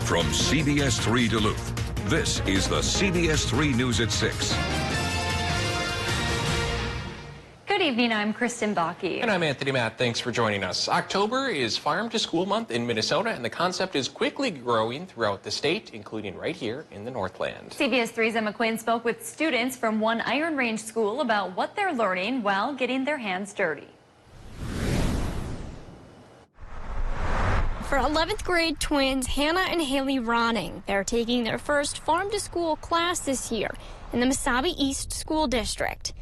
From CBS 3 Duluth, this is the CBS 3 News at 6. Good evening, I'm Kristen Bakke. And I'm Anthony Matt. Thanks for joining us. October is Farm to School Month in Minnesota, and the concept is quickly growing throughout the state, including right here in the Northland. CBS 3's Emma Quinn spoke with students from one Iron Range school about what they're learning while getting their hands dirty. For 11th grade twins Hannah and Haley Ronning, they're taking their first Farm to School class this year in the Mesabi East School District.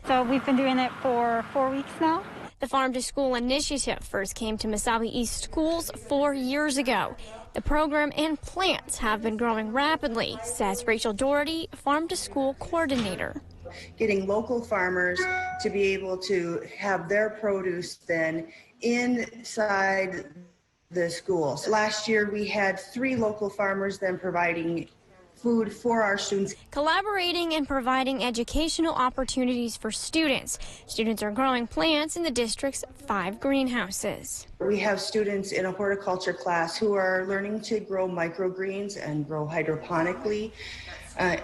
So we've been doing it for 4 weeks now. The Farm to School initiative first came to Mesabi East schools 4 years ago. The program and plants have been growing rapidly, says Rachel Doherty, Farm to School coordinator. Getting local farmers to be able to have their produce then inside the schools. Last year we had 3 local farmers then providing food for our students. Collaborating and providing educational opportunities for students. Students are growing plants in the district's 5 greenhouses. We have students in a horticulture class who are learning to grow microgreens and grow hydroponically,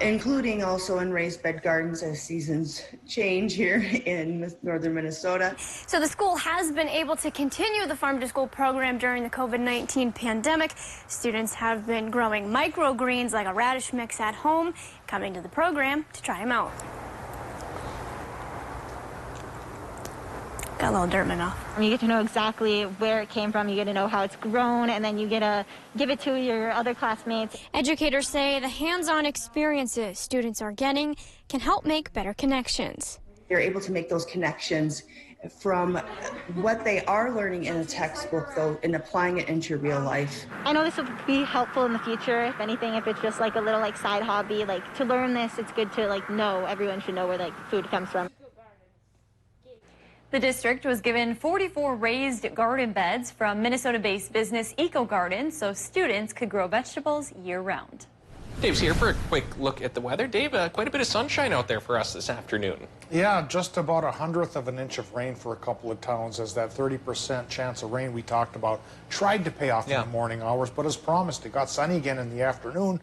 including also in raised bed gardens as seasons change here in northern Minnesota. So the school has been able to continue the Farm to School program during the COVID-19 pandemic. Students have been growing microgreens like a radish mix at home, coming to the program to try them out. Got a little dirt in my mouth. You get to know exactly where it came from, you get to know how it's grown, and then you get to give it to your other classmates. Educators say the hands-on experiences students are getting can help make better connections. They're able to make those connections from what they are learning in a textbook, though, and applying it into real life. I know this will be helpful in the future. If anything, if it's just like a little side hobby, to learn this, it's good to know. Everyone should know where food comes from. The district was given 44 raised garden beds from Minnesota-based business Eco Garden so students could grow vegetables year-round. Dave's here for a quick look at the weather. Dave, quite a bit of sunshine out there for us this afternoon. Yeah, just about 1/100 of an inch of rain for a couple of towns as that 30% chance of rain we talked about tried to pay off in the morning hours, but as promised, it got sunny again in the afternoon.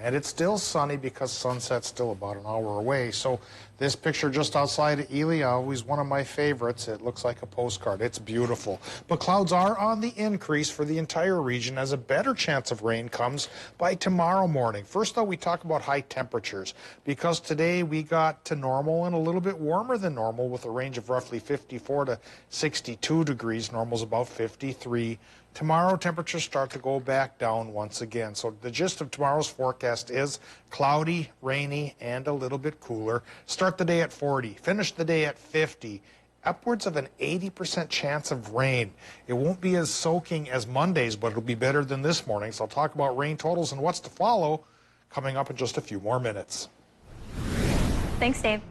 And it's still sunny because sunset's still about an hour away. So this picture just outside of Ely, always one of my favorites. It looks like a postcard. It's beautiful. But clouds are on the increase for the entire region as a better chance of rain comes by tomorrow morning. First, though, we talk about high temperatures because today we got to normal and a little bit warmer than normal with a range of roughly 54 to 62 degrees. Normal's about 53. Tomorrow, temperatures start to go back down once again. So the gist of tomorrow's forecast is cloudy, rainy, and a little bit cooler. Start the day at 40, finish the day at 50. Upwards of an 80% chance of rain. It won't be as soaking as Monday's, but it'll be better than this morning. So I'll talk about rain totals and what's to follow coming up in just a few more minutes. Thanks, Dave.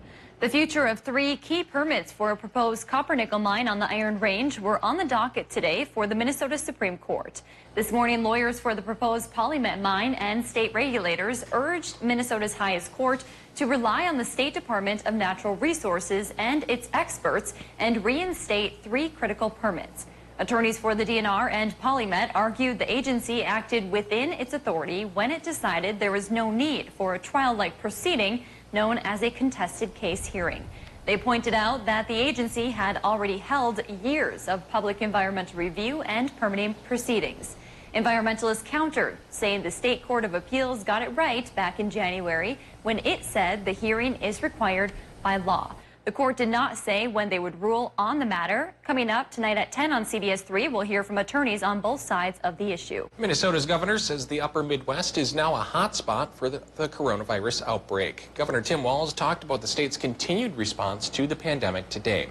The future of 3 key permits for a proposed copper-nickel mine on the Iron Range were on the docket today for the Minnesota Supreme Court. This morning, lawyers for the proposed Polymet mine and state regulators urged Minnesota's highest court to rely on the State Department of Natural Resources and its experts and reinstate 3 critical permits. Attorneys for the DNR and Polymet argued the agency acted within its authority when it decided there was no need for a trial-like proceeding known as a contested case hearing. They pointed out that the agency had already held years of public environmental review and permitting proceedings. Environmentalists countered, saying the State Court of Appeals got it right back in January when it said the hearing is required by law. The court did not say when they would rule on the matter. Coming up tonight at 10 on CBS 3, we'll hear from attorneys on both sides of the issue. Minnesota's governor says the upper Midwest is now a hot spot for the coronavirus outbreak. Governor Tim Walz talked about the state's continued response to the pandemic today.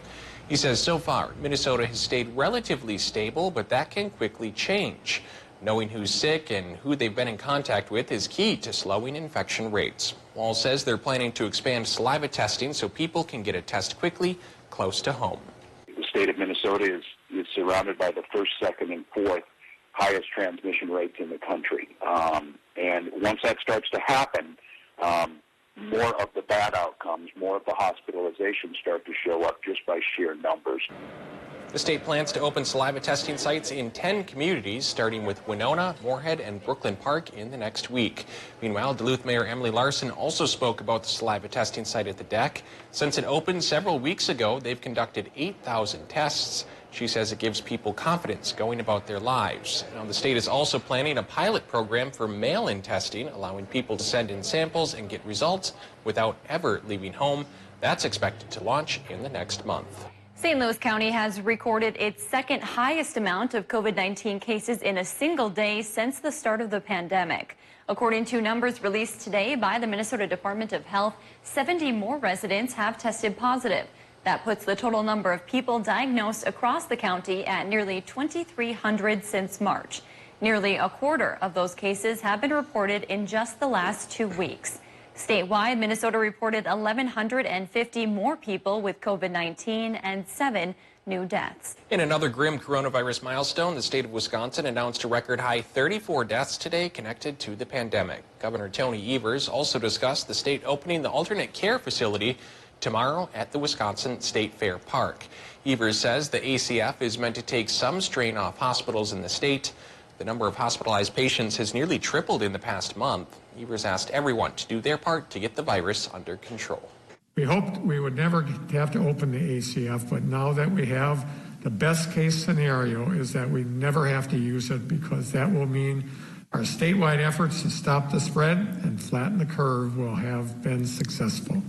He says so far, Minnesota has stayed relatively stable, but that can quickly change. Knowing who's sick and who they've been in contact with is key to slowing infection rates. Walz says they're planning to expand saliva testing so people can get a test quickly close to home. The state of Minnesota is surrounded by the 1st, 2nd, and 4th highest transmission rates in the country. And once that starts to happen, more of the bad outcomes, more of the hospitalizations start to show up just by sheer numbers. The state plans to open saliva testing sites in 10 communities, starting with Winona, Moorhead, and Brooklyn Park in the next week. Meanwhile, Duluth Mayor Emily Larson also spoke about the saliva testing site at the Deck. Since it opened several weeks ago, they've conducted 8,000 tests. She says it gives people confidence going about their lives. Now, the state is also planning a pilot program for mail-in testing, allowing people to send in samples and get results without ever leaving home. That's expected to launch in the next month. St. Louis County has recorded its second highest amount of COVID-19 cases in a single day since the start of the pandemic. According to numbers released today by the Minnesota Department of Health, 70 more residents have tested positive. That puts the total number of people diagnosed across the county at nearly 2,300 since March. Nearly a quarter of those cases have been reported in just the last 2 weeks. Statewide, Minnesota reported 1,150 more people with COVID-19 and 7 new deaths. In another grim coronavirus milestone, the state of Wisconsin announced a record high 34 deaths today connected to the pandemic. Governor Tony Evers also discussed the state opening the alternate care facility tomorrow at the Wisconsin State Fair Park. Evers says the ACF is meant to take some strain off hospitals in the state. The number of hospitalized patients has nearly tripled in the past month. Evers asked everyone to do their part to get the virus under control. We hoped we would never have to open the ACF, but now that we have, the best case scenario is that we never have to use it, because that will mean our statewide efforts to stop the spread and flatten the curve will have been successful.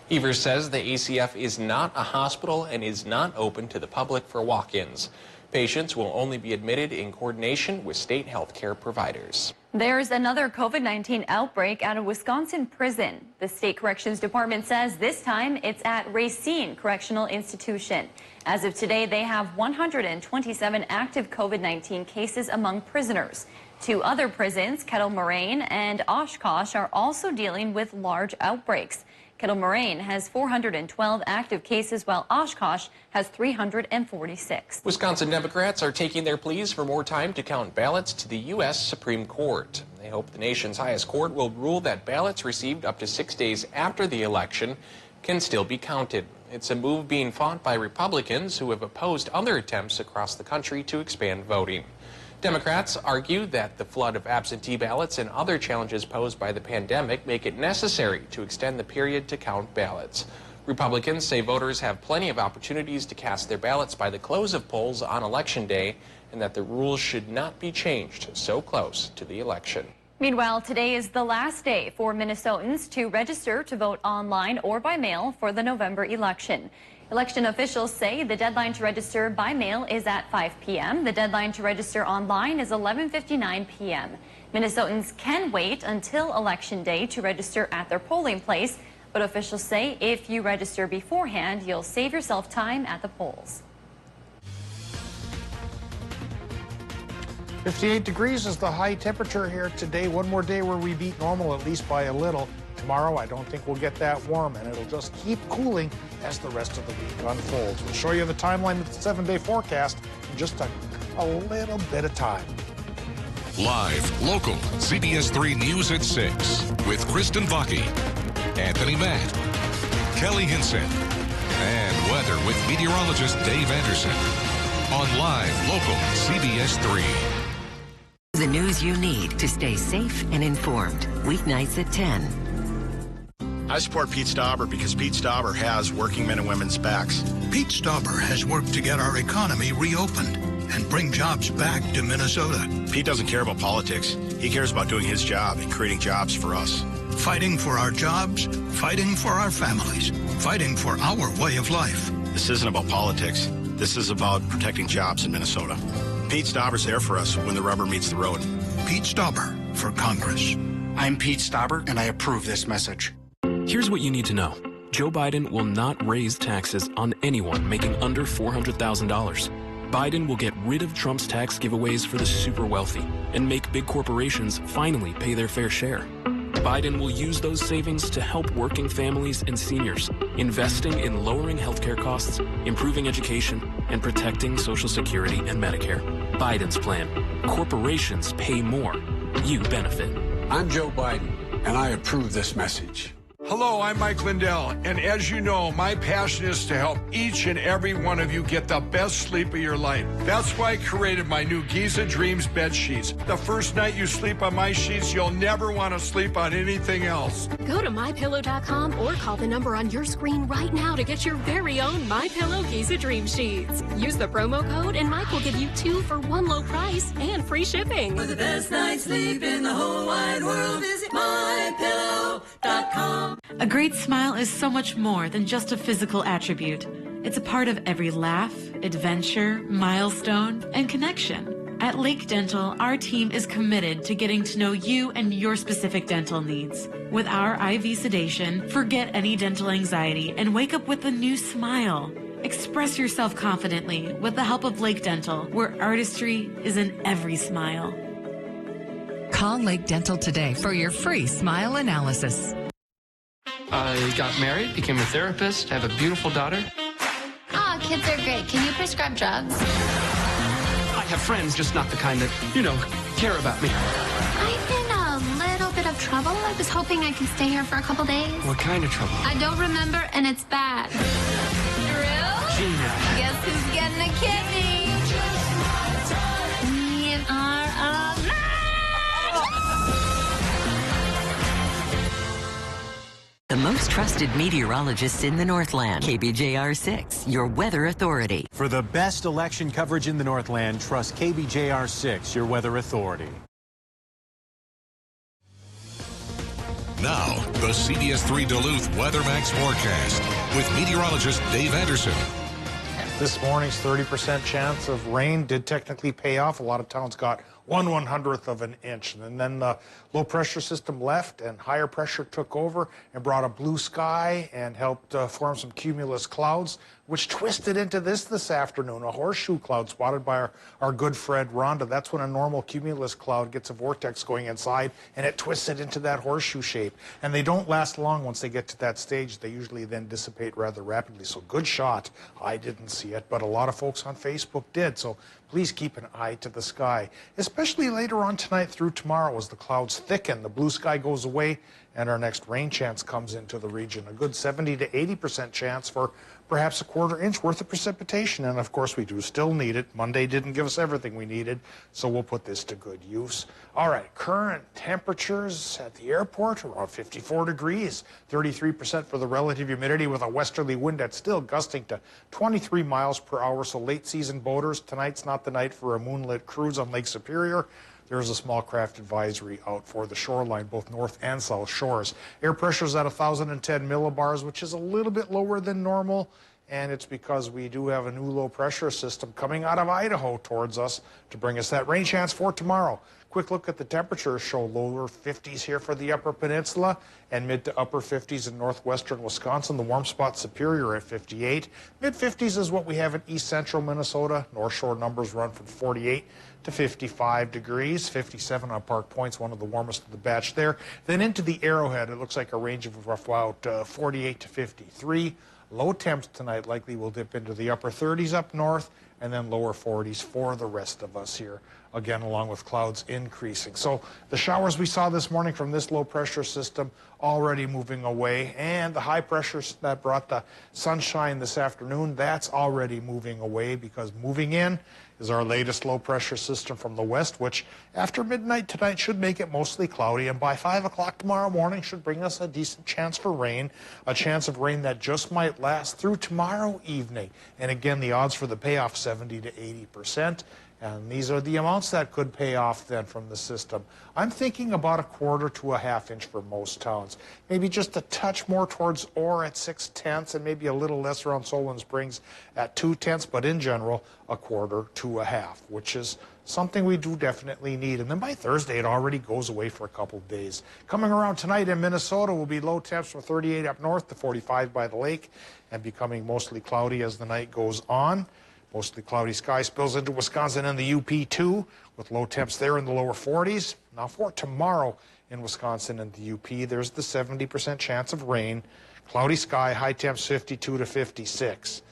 Evers says the ACF is not a hospital and is not open to the public for walk-ins. Patients will only be admitted in coordination with state health care providers. There's another COVID-19 outbreak at a Wisconsin prison. The state corrections department says this time it's at Racine Correctional Institution. As of today, they have 127 active COVID-19 cases among prisoners. 2 other prisons, Kettle Moraine and Oshkosh, are also dealing with large outbreaks. Kettle Moraine has 412 active cases, while Oshkosh has 346. Wisconsin Democrats are taking their pleas for more time to count ballots to the U.S. Supreme Court. They hope the nation's highest court will rule that ballots received up to 6 days after the election can still be counted. It's a move being fought by Republicans who have opposed other attempts across the country to expand voting. Democrats argue that the flood of absentee ballots and other challenges posed by the pandemic make it necessary to extend the period to count ballots. Republicans say voters have plenty of opportunities to cast their ballots by the close of polls on Election Day, and that the rules should not be changed so close to the election. Meanwhile, today is the last day for Minnesotans to register to vote online or by mail for the November election. Election officials say the deadline to register by mail is at 5 p.m. The deadline to register online is 11:59 p.m. Minnesotans can wait until Election Day to register at their polling place, but officials say if you register beforehand, you'll save yourself time at the polls. 58 degrees is the high temperature here today. One more day where we beat normal, at least by a little. Tomorrow, I don't think we'll get that warm, and it'll just keep cooling as the rest of the week unfolds. We'll show you the timeline of the 7-day forecast in just a little bit of time. Live, local, CBS 3 News at 6 with Kristen Vaki, Anthony Matt, Kelly Hinson, and weather with meteorologist Dave Anderson on Live, local, CBS 3. The news you need to stay safe and informed. Weeknights at 10. I support Pete Stauber because Pete Stauber has working men and women's backs. Pete Stauber has worked to get our economy reopened and bring jobs back to Minnesota. Pete doesn't care about politics. He cares about doing his job and creating jobs for us. Fighting for our jobs, fighting for our families, fighting for our way of life. This isn't about politics. This is about protecting jobs in Minnesota. Pete Stauber's there for us when the rubber meets the road. Pete Stauber for Congress. I'm Pete Stauber, and I approve this message. Here's what you need to know. Joe Biden will not raise taxes on anyone making under $400,000. Biden will get rid of Trump's tax giveaways for the super wealthy and make big corporations finally pay their fair share. Biden will use those savings to help working families and seniors, investing in lowering healthcare costs, improving education, and protecting Social Security and Medicare. Biden's plan. Corporations pay more. You benefit. I'm Joe Biden, and I approve this message. Hello, I'm Mike Lindell, and as you know, my passion is to help each and every one of you get the best sleep of your life. That's why I created my new Giza Dreams bed sheets. The first night you sleep on my sheets, you'll never want to sleep on anything else. Go to MyPillow.com or call the number on your screen right now to get your very own MyPillow Giza Dream Sheets. Use the promo code and Mike will give you 2 for 1 low price and free shipping. For the best night's sleep in the whole wide world, visit MyPillow.com. A great smile is so much more than just a physical attribute. It's a part of every laugh, adventure, milestone, and connection. At Lake Dental, our team is committed to getting to know you and your specific dental needs. With our IV sedation, forget any dental anxiety and wake up with a new smile. Express yourself confidently with the help of Lake Dental, where artistry is in every smile. Call Lake Dental today for your free smile analysis. I got married, became a therapist, have a beautiful daughter. Ah, kids are great. Can you prescribe drugs? I have friends, just not the kind that, care about me. I'm in a little bit of trouble. I was hoping I could stay here for a couple days. What kind of trouble? I don't remember, and it's bad. Drew? Gina. Guess who's getting a kidney? We are a match! The most trusted meteorologists in the Northland. KBJR 6, your weather authority. For the best election coverage in the Northland, trust KBJR 6, your weather authority. Now, the CBS 3 Duluth WeatherMax forecast with meteorologist Dave Anderson. This morning's 30% chance of rain did technically pay off. A lot of towns got 1/100th of an inch. And then the low pressure system left and higher pressure took over and brought a blue sky and helped form some cumulus clouds, which twisted into this afternoon, a horseshoe cloud spotted by our good friend Rhonda. That's when a normal cumulus cloud gets a vortex going inside and it twists it into that horseshoe shape. And they don't last long once they get to that stage. They usually then dissipate rather rapidly. So good shot. I didn't see it, but a lot of folks on Facebook did. So please keep an eye to the sky, especially later on tonight through tomorrow as the clouds thicken. The blue sky goes away and our next rain chance comes into the region. A good 70 to 80% chance for perhaps a quarter inch worth of precipitation. And of course, we do still need it. Monday didn't give us everything we needed, so we'll put this to good use. All right, current temperatures at the airport around 54 degrees, 33% for the relative humidity with a westerly wind that's still gusting to 23 miles per hour. So late season boaters, tonight's not the night for a moonlit cruise on Lake Superior. There's a small craft advisory out for the shoreline, both north and south shores. Air pressure's at 1,010 millibars, which is a little bit lower than normal, and it's because we do have a new low pressure system coming out of Idaho towards us to bring us that rain chance for tomorrow. Quick look at the temperatures show lower 50s here for the Upper Peninsula and mid to upper 50s in northwestern Wisconsin. The warm spot Superior at 58. Mid 50s is what we have in east central Minnesota. North Shore numbers run from 48 to 55 degrees. 57 on Park Point's one of the warmest of the batch there. Then into the Arrowhead, it looks like a range of about 48 to 53. Low temps tonight likely will dip into the upper 30s up north and then lower 40s for the rest of us here. Again, along with clouds increasing. So the showers we saw this morning from this low pressure system already moving away, and the high pressure that brought the sunshine this afternoon, that's already moving away, because moving in is our latest low pressure system from the west, which after midnight tonight should make it mostly cloudy, and by 5 o'clock tomorrow morning should bring us a decent chance for rain, a chance of rain that just might last through tomorrow evening. And again, the odds for the payoff 70 to 80%. And these are the amounts that could pay off then from the system. I'm thinking about a quarter to a half inch for most towns. Maybe just a touch more towards Orr at 6/10 and maybe a little less around Solon Springs at 2/10, but in general, a quarter to a half, which is something we do definitely need. And then by Thursday, it already goes away for a couple of days. Coming around tonight in Minnesota will be low temps from 38 up north to 45 by the lake and becoming mostly cloudy as the night goes on. Mostly cloudy sky spills into Wisconsin and the UP too, with low temps there in the lower 40s. Now for tomorrow in Wisconsin and the UP, there's the 70% chance of rain. Cloudy sky, high temps 52 to 56.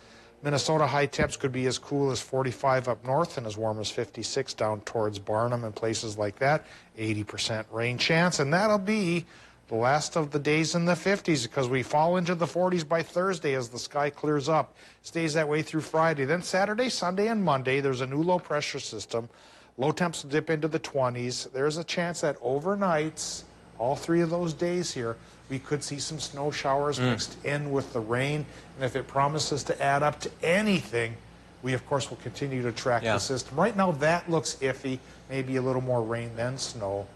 Minnesota high temps could be as cool as 45 up north and as warm as 56 down towards Barnum and places like that. 80% rain chance, and that'll be The last of the days in the 50s, because we fall into the 40s by Thursday as the sky clears up. Stays that way through Friday. Then Saturday, Sunday, and Monday, there's a new low pressure system. Low temps will dip into the 20s. There's a chance that overnights, all 3 of those days here, we could see some snow showers mixed in with the rain. And if it promises to add up to anything, we, of course, will continue to track the system. Right now, that looks iffy. Maybe a little more rain than snow.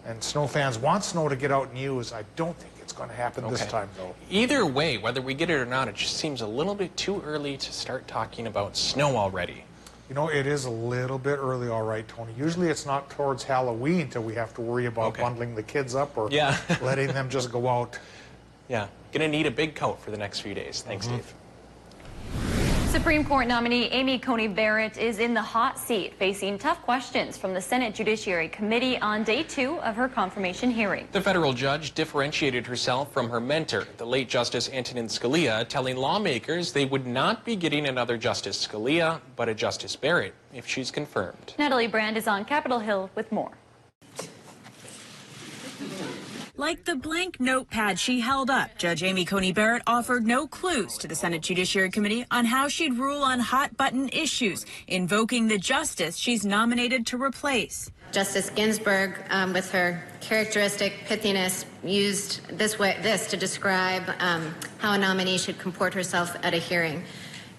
And snow fans want snow to get out and use. I don't think it's going to happen this time, though. Either way, whether we get it or not, it just seems a little bit too early to start talking about snow already. You know, it is a little bit early, all right, Tony. Usually it's not towards Halloween until we have to worry about bundling the kids up or letting them just go out. Yeah, gonna need a big coat for the next few days. Thanks, Dave. Supreme Court nominee Amy Coney Barrett is in the hot seat, facing tough questions from the Senate Judiciary Committee on day 2 of her confirmation hearing. The federal judge differentiated herself from her mentor, the late Justice Antonin Scalia, telling lawmakers they would not be getting another Justice Scalia, but a Justice Barrett, if she's confirmed. Natalie Brand is on Capitol Hill with more. Like the blank notepad she held up, Judge Amy Coney Barrett offered no clues to the Senate Judiciary Committee on how she'd rule on hot-button issues, invoking the justice she's nominated to replace. Justice Ginsburg, with her characteristic pithiness, used this to describe how a nominee should comport herself at a hearing.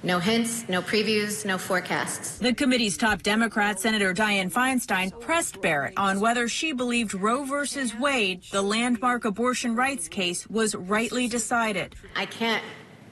No hints, no previews, no forecasts. The committee's top Democrat, Senator Dianne Feinstein, pressed Barrett on whether she believed Roe v. Wade, the landmark abortion rights case, was rightly decided. I can't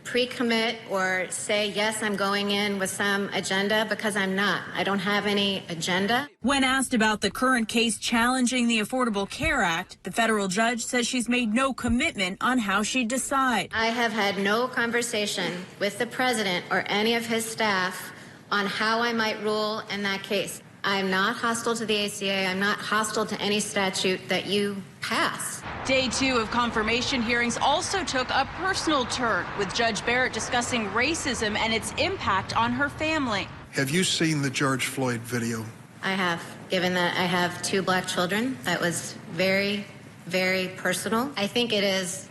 pre-commit or say, yes, I'm going in with some agenda, because I'm not. I don't have any agenda. When asked about the current case challenging the Affordable Care Act, the federal judge says she's made no commitment on how she'd decide. I have had no conversation with the president or any of his staff on how I might rule in that case. I'm not hostile to the ACA. I'm not hostile to any statute that you pass. Day 2 of confirmation hearings also took a personal turn, with Judge Barrett discussing racism and its impact on her family. Have you seen the George Floyd video? I have. Given that I have 2 black children, that was very, very personal. I think it is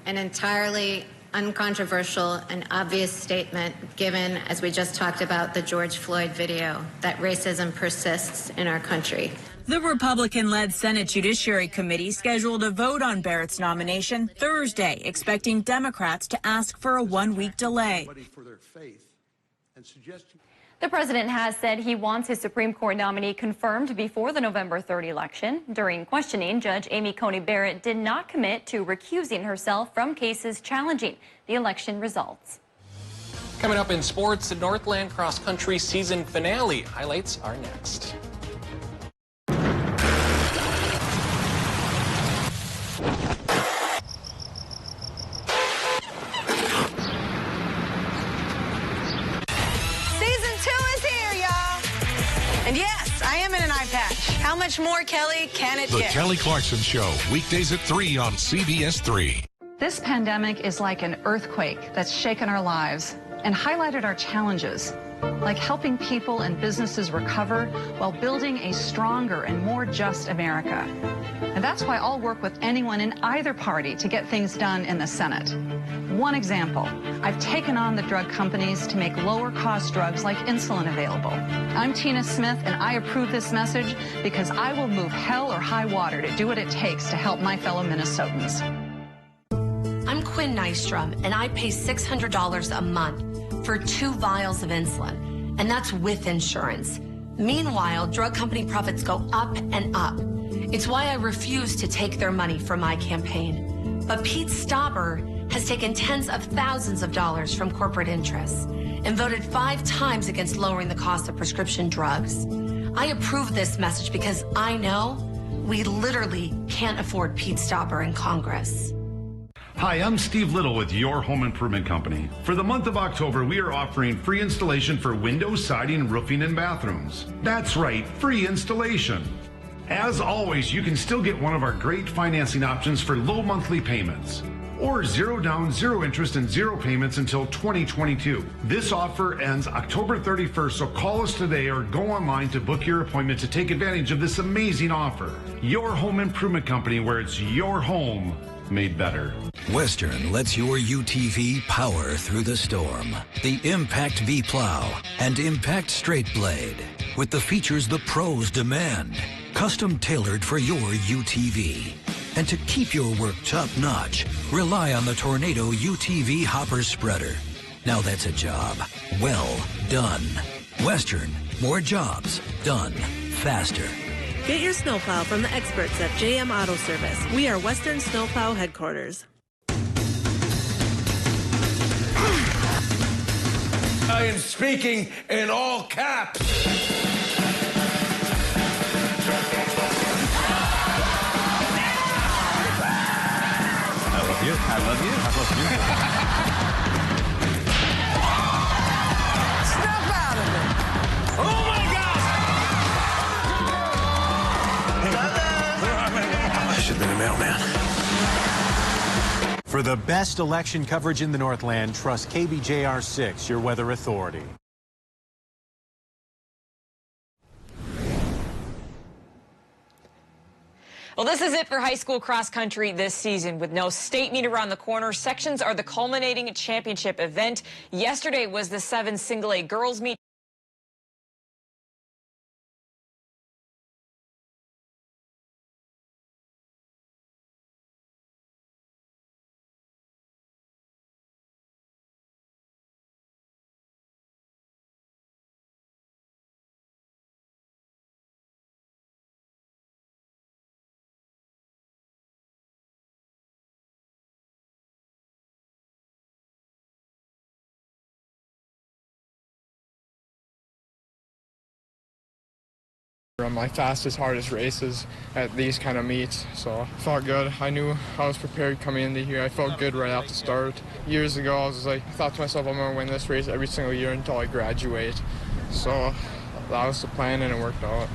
an entirely uncontroversial and obvious statement, given, as we just talked about, the George Floyd video, that racism persists in our country. The Republican-led Senate Judiciary Committee scheduled a vote on Barrett's nomination Thursday, expecting Democrats to ask for a 1-week delay. The president has said he wants his Supreme Court nominee confirmed before the November 3rd election. During questioning, Judge Amy Coney Barrett did not commit to recusing herself from cases challenging the election results. Coming up in sports, the Northland Cross Country season finale. Highlights are next. And yes, I am in an eye patch. How much more, Kelly, can it get? The Kelly Clarkson Show, weekdays at 3 on CBS 3. This pandemic is like an earthquake that's shaken our lives and highlighted our challenges, like helping people and businesses recover while building a stronger and more just America. And that's why I'll work with anyone in either party to get things done in the Senate. One example, I've taken on the drug companies to make lower-cost drugs like insulin available. I'm Tina Smith, and I approve this message because I will move hell or high water to do what it takes to help my fellow Minnesotans. I'm Quinn Nystrom, and I pay $600 a month for 2 vials of insulin, and that's with insurance. Meanwhile, drug company profits go up and up. It's why I refuse to take their money for my campaign. But Pete Stauber has taken tens of thousands of dollars from corporate interests and voted 5 times against lowering the cost of prescription drugs. I approve this message because I know we literally can't afford Pete Stauber in Congress. Hi, I'm Steve Little with Your Home Improvement Company. For the month of October, we are offering free installation for windows, siding, roofing, and bathrooms. That's right, free installation. As always, you can still get one of our great financing options for low monthly payments. or 0 down, 0 interest, and 0 payments until 2022. This offer ends October 31st, so call us today or go online to book your appointment to take advantage of this amazing offer. Your home improvement company, where it's your home made better. Western lets your UTV power through the storm. The Impact V-Plow and Impact Straight Blade, with the features the pros demand. Custom tailored for your UTV. And to keep your work top-notch, rely on the Tornado UTV Hopper Spreader. Now that's a job well done. Western, more jobs done faster. Get your snowplow from the experts at JM Auto Service. We are Western Snowplow Headquarters. I am speaking in all caps. I love you. Snap out of it. Oh my God! I should have been a mailman. For the best election coverage in the Northland, trust KBJR 6, your weather authority. Well, this is it for high school cross country this season. With no state meet around the corner, sections are the culminating championship event. Yesterday was the 7 single A girls meet. Run my fastest, hardest races at these kind of meets, so I felt good. I knew I was prepared coming into here. I felt good right off the start. Years ago, I thought to myself, I'm going to win this race every single year until I graduate. So that was the plan, and it worked out.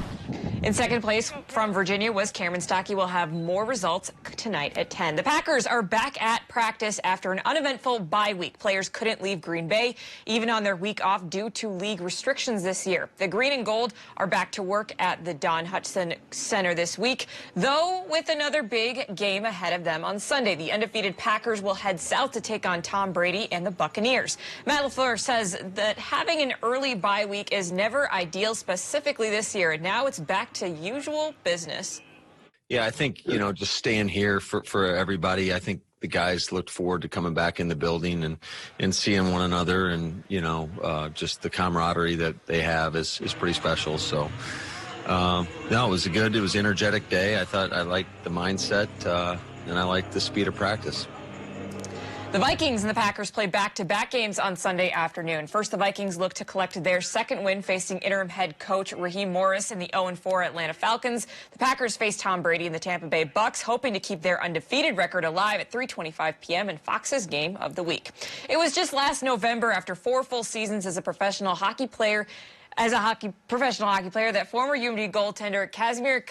In second place from Virginia was Cameron Stockey. We'll have more results tonight at 10. The Packers are back at practice after an uneventful bye week. Players couldn't leave Green Bay, even on their week off, due to league restrictions this year. The green and gold are back to work at the Don Hutchison Center this week, though with another big game ahead of them on Sunday. The undefeated Packers will head south to take on Tom Brady and the Buccaneers. Matt LaFleur says that having an early bye week is never ideal, specifically this year, and now it's back to usual business. Yeah, I think, just staying here for everybody. I think the guys looked forward to coming back in the building and seeing one another, and, just the camaraderie that they have is pretty special. So, no, it was an energetic day. I thought I liked the mindset, and I liked the speed of practice. The Vikings and the Packers play back-to-back games on Sunday afternoon. First, the Vikings look to collect their second win, facing interim head coach Raheem Morris in the 0-4 Atlanta Falcons. The Packers face Tom Brady and the Tampa Bay Bucks, hoping to keep their undefeated record alive at 3:25 p.m. in Fox's Game of the Week. It was just last November, after 4 full seasons as a professional hockey player, that former UMD goaltender Kazimir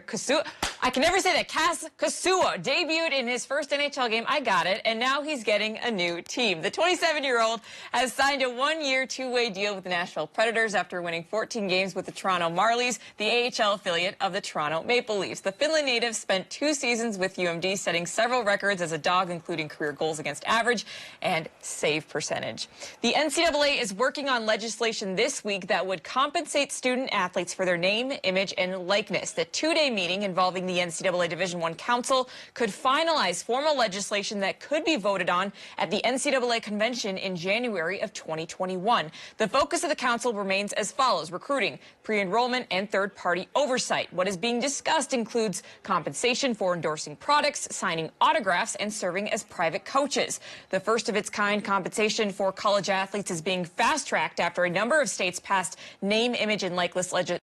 Kasua, I can never say that, Kasua, debuted in his first NHL game. I got it. And now he's getting a new team. The 27-year-old has signed a 1-year, 2-way deal with the Nashville Predators after winning 14 games with the Toronto Marlies, the AHL affiliate of the Toronto Maple Leafs. The Finland native spent 2 seasons with UMD, setting several records as a dog, including career goals against average and save percentage. The NCAA is working on legislation this week that would compensate student athletes for their name, image, and likeness. The 2-day meeting involving the NCAA Division I Council could finalize formal legislation that could be voted on at the NCAA convention in January of 2021. The focus of the council remains as follows: recruiting, pre-enrollment, and third-party oversight. What is being discussed includes compensation for endorsing products, signing autographs, and serving as private coaches. The first of its kind compensation for college athletes is being fast-tracked after a number of states passed name, image, and likeness legislation.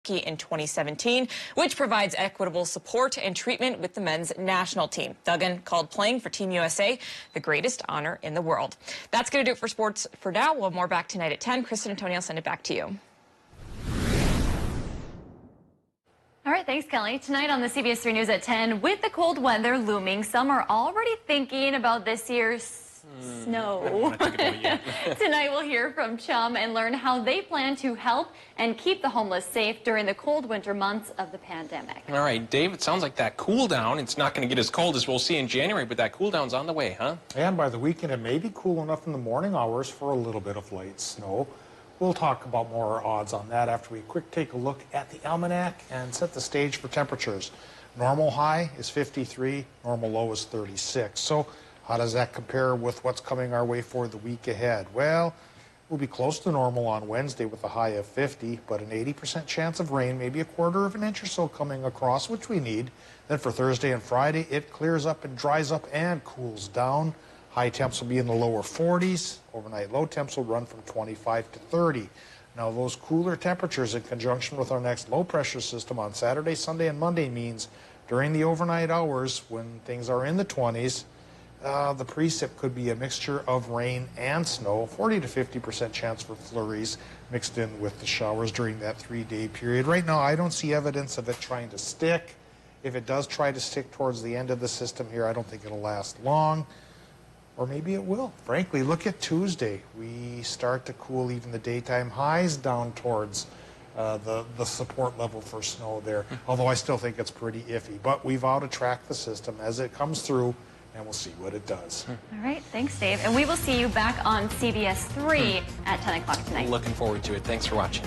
in 2017, which provides equitable support and treatment with the men's national team. Duggan called playing for Team USA the greatest honor in the world. That's going to do it for sports for now. We'll have more back tonight at 10. Kristen and Tony, I'll send it back to you. All right, thanks, Kelly. Tonight on the CBS 3 News at 10, with the cold weather looming, some are already thinking about this year's snow. Tonight we'll hear from Chum and learn how they plan to help and keep the homeless safe during the cold winter months of the pandemic. All right, Dave, it sounds like that cool down, it's not going to get as cold as we'll see in January, but that cool down's on the way, huh? And by the weekend, it may be cool enough in the morning hours for a little bit of light snow. We'll talk about more odds on that after we quick take a look at the almanac and set the stage for temperatures. Normal high is 53, normal low is 36. So how does that compare with what's coming our way for the week ahead? Well, we'll be close to normal on Wednesday with a high of 50, but an 80% chance of rain, maybe a quarter of an inch or so coming across, which we need. Then for Thursday and Friday, it clears up and dries up and cools down. High temps will be in the lower 40s. Overnight low temps will run from 25 to 30. Now, those cooler temperatures in conjunction with our next low pressure system on Saturday, Sunday, and Monday means during the overnight hours when things are in the 20s, the precip could be a mixture of rain and snow, 40 to 50% chance for flurries mixed in with the showers during that 3-day period. Right now, I don't see evidence of it trying to stick. If it does try to stick towards the end of the system here, I don't think it'll last long. Or maybe it will. Frankly, look at Tuesday. We start to cool even the daytime highs down towards the support level for snow there, although I still think it's pretty iffy. But we vow to track the system as it comes through, and we'll see what it does. All right, thanks, Dave. And we will see you back on CBS 3 at 10 o'clock tonight. Looking forward to it. Thanks for watching.